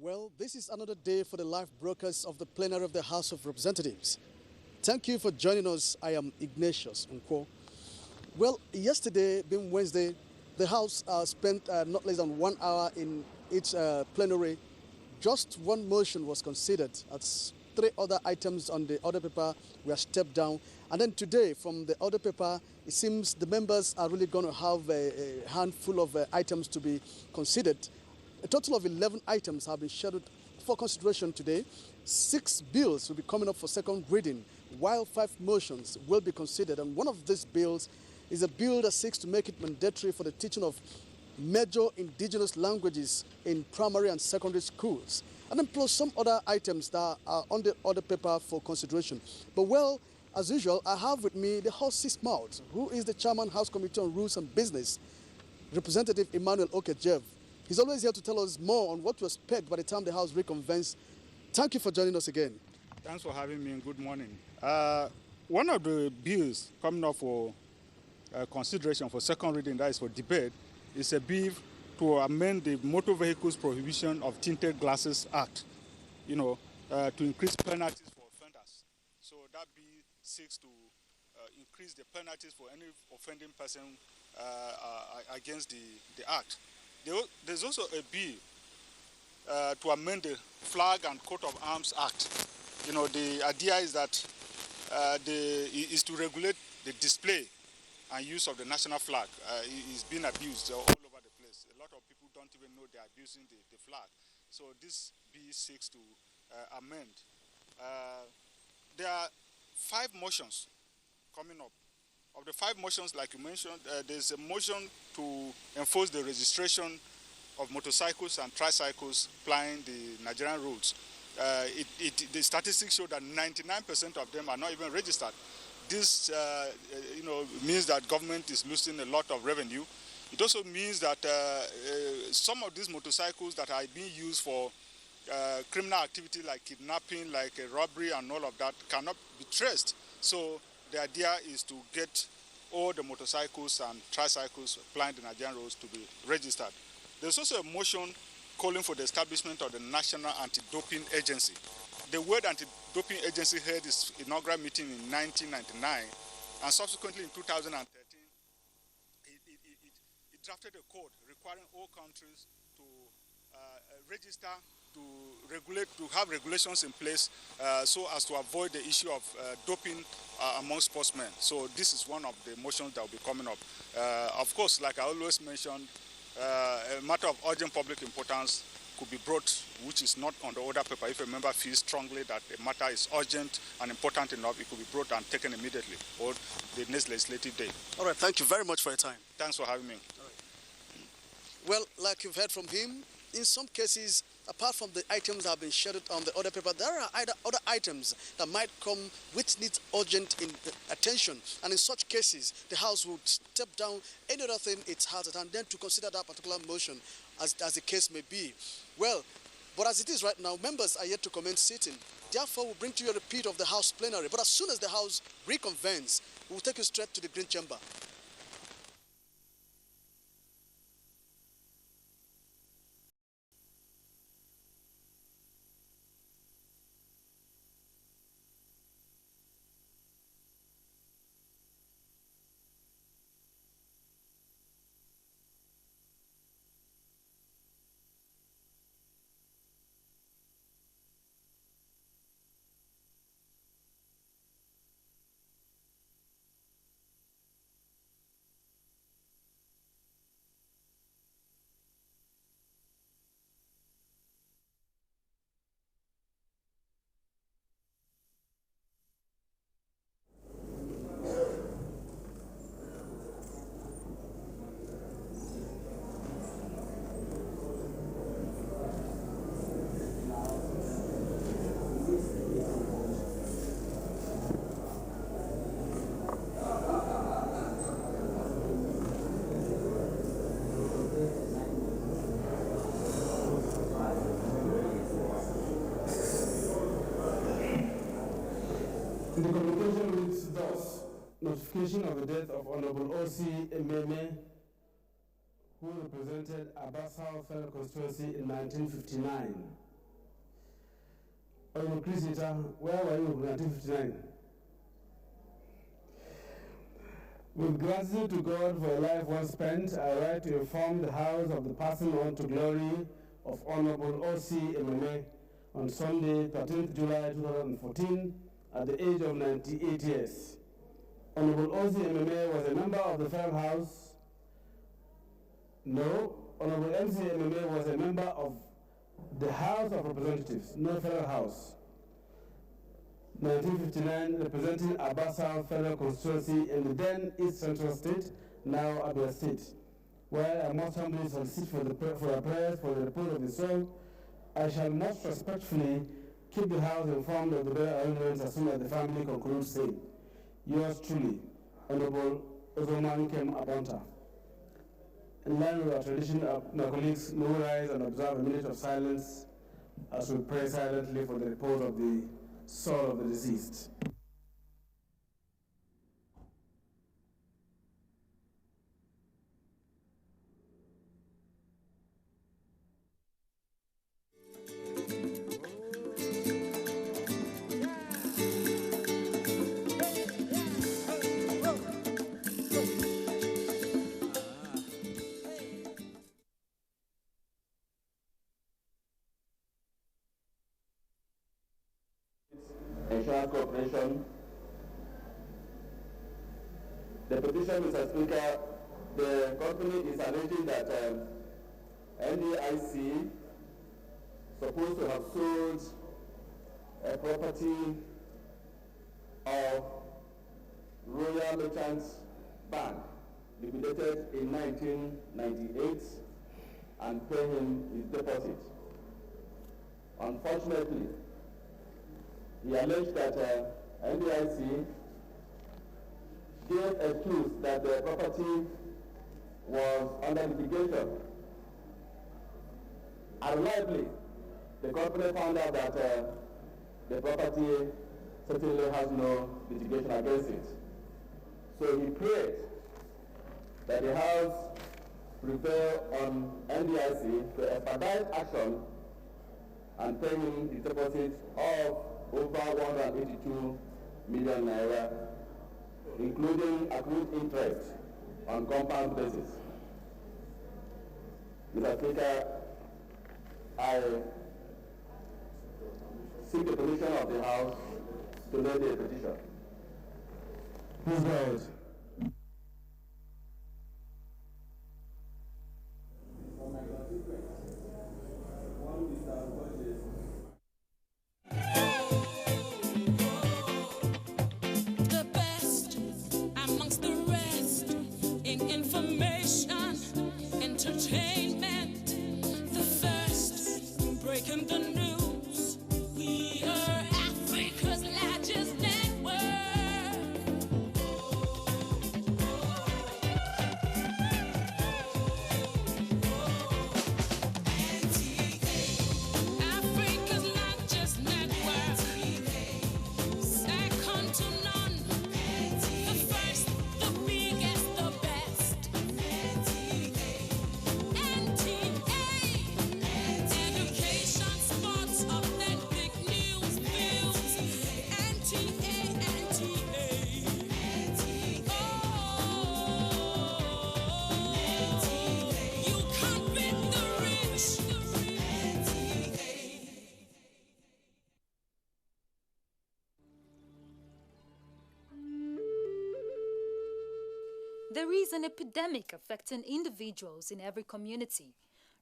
Well, this is another day for the live broadcast of the Plenary of the House of Representatives. Thank you for joining us. I am Ignatius Nkwo. Well, yesterday, being Wednesday, the House spent not less than 1 hour in its plenary. Just one motion was considered. As 3 other items on the order paper were stepped down. And then today, from the order paper, it seems the members are really going to have a handful of items to be considered. A total of 11 items have been scheduled for consideration today. 6 bills will be coming up for second reading, while 5 motions will be considered. And one of these bills is a bill that seeks to make it mandatory for the teaching of major indigenous languages in primary and secondary schools. And then plus some other items that are on the order paper for consideration. But well, as usual, I have with me the House's mouth, who is the Chairman, House Committee on Rules and Business, Representative Emmanuel Okejev. He's always here to tell us more on what to expect by the time the House reconvenes. Thank you for joining us again. Thanks for having me, and good morning. One of the bills coming up for consideration for second reading, that is for debate, is a bill to amend the Motor Vehicles Prohibition of Tinted Glasses Act, to increase penalties for offenders. So that bill seeks to increase the penalties for any offending person against the act. There's also a bill to amend the Flag and Coat of Arms Act. The idea is that is to regulate the display and use of the national flag. It's been abused all over the place. A lot of people don't even know they're abusing the flag. So this bill seeks to amend. There are 5 motions coming up. Of the 5 motions, like you mentioned, there's a motion to enforce the registration of motorcycles and tricycles plying the Nigerian roads. The statistics show that 99% of them are not even registered. This, means that government is losing a lot of revenue. It also means that some of these motorcycles that are being used for criminal activity like kidnapping, like robbery and all of that cannot be traced. So the idea is to get all the motorcycles and tricycles plying the Nigerian roads to be registered. There's also a motion calling for the establishment of the National Anti-Doping Agency. The World Anti-Doping Agency held its inaugural meeting in 1999, and subsequently in 2013, it drafted a code requiring all countries to register, to regulate, to have regulations in place so as to avoid the issue of doping among sportsmen. So this is one of the motions that will be coming up. Of course, like I always mentioned, a matter of urgent public importance could be brought, which is not on the order paper. If a member feels strongly that a matter is urgent and important enough, it could be brought and taken immediately or the next legislative day. All right, thank you very much for your time. Thanks for having me. All right. Well, like you've heard from him, in some cases, apart from the items that have been scheduled on the order paper, there are other items that might come which need urgent attention. And in such cases, the House would step down any other thing it has at hand, then to consider that particular motion as the case may be. Well, but as it is right now, members are yet to commence sitting. Therefore, we'll bring to you a repeat of the House plenary. But as soon as the House reconvenes, we'll take you straight to the Green Chamber. The communication reads thus: notification of the death of Honorable O.C. Ememe, who represented Abassal Federal Constituency in 1959. Honorable Chris Ita, where were you in 1959? With gratitude to God for a life well spent, I write to inform the House of the passing on to glory of Honorable O.C. Ememe on Sunday, 13th July 2014, at the age of 98 years. Honorable O.C. Ememe was a member of the Federal House. No, Honorable M.C. Ememe was a member of the House of Representatives, not Federal House. 1959, representing Abasa Federal Constituency in the then East Central State, now Abia State, where I most humbly solicit for your prayers for the repose of the soul. I shall most respectfully keep the House informed of the burial arrangements as soon as the family concludes saying, yours truly, Honorable Ozoman Kem Abonta. In line with our tradition, my colleagues may rise and observe a minute of silence as we pray silently for the repose of the soul of the deceased. Insurance Corporation. The petition, Mr. Speaker, the company is alleging that NDIC supposed to have sold a property of Royal Merchants Bank, liquidated in 1998, and pay him his deposit. Unfortunately, he alleged that NDIC gave excuse that the property was under litigation. Unreliably, the company found out that the property certainly has no litigation against it. So he prayed that the House prevail on NDIC to expedite action and pay him the deposit of over 182 million naira, including accrued interest on compound basis. Mr. Speaker, I seek the permission of the House to lay the petition. Please go ahead. There is an epidemic affecting individuals in every community,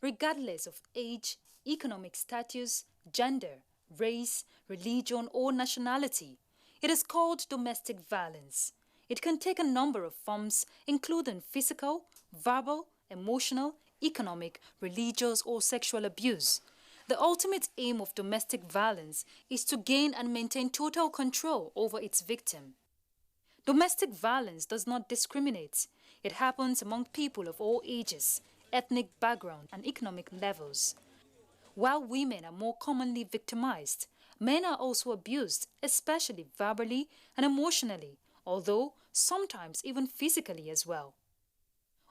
regardless of age, economic status, gender, race, religion, or nationality. It is called domestic violence. It can take a number of forms, including physical, verbal, emotional, economic, religious, or sexual abuse. The ultimate aim of domestic violence is to gain and maintain total control over its victim. Domestic violence does not discriminate. It happens among people of all ages, ethnic background, and economic levels. While women are more commonly victimized, men are also abused, especially verbally and emotionally, although sometimes even physically as well.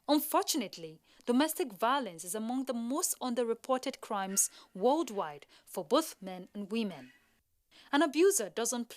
Unfortunately, domestic violence is among the most underreported crimes worldwide for both men and women. An abuser doesn't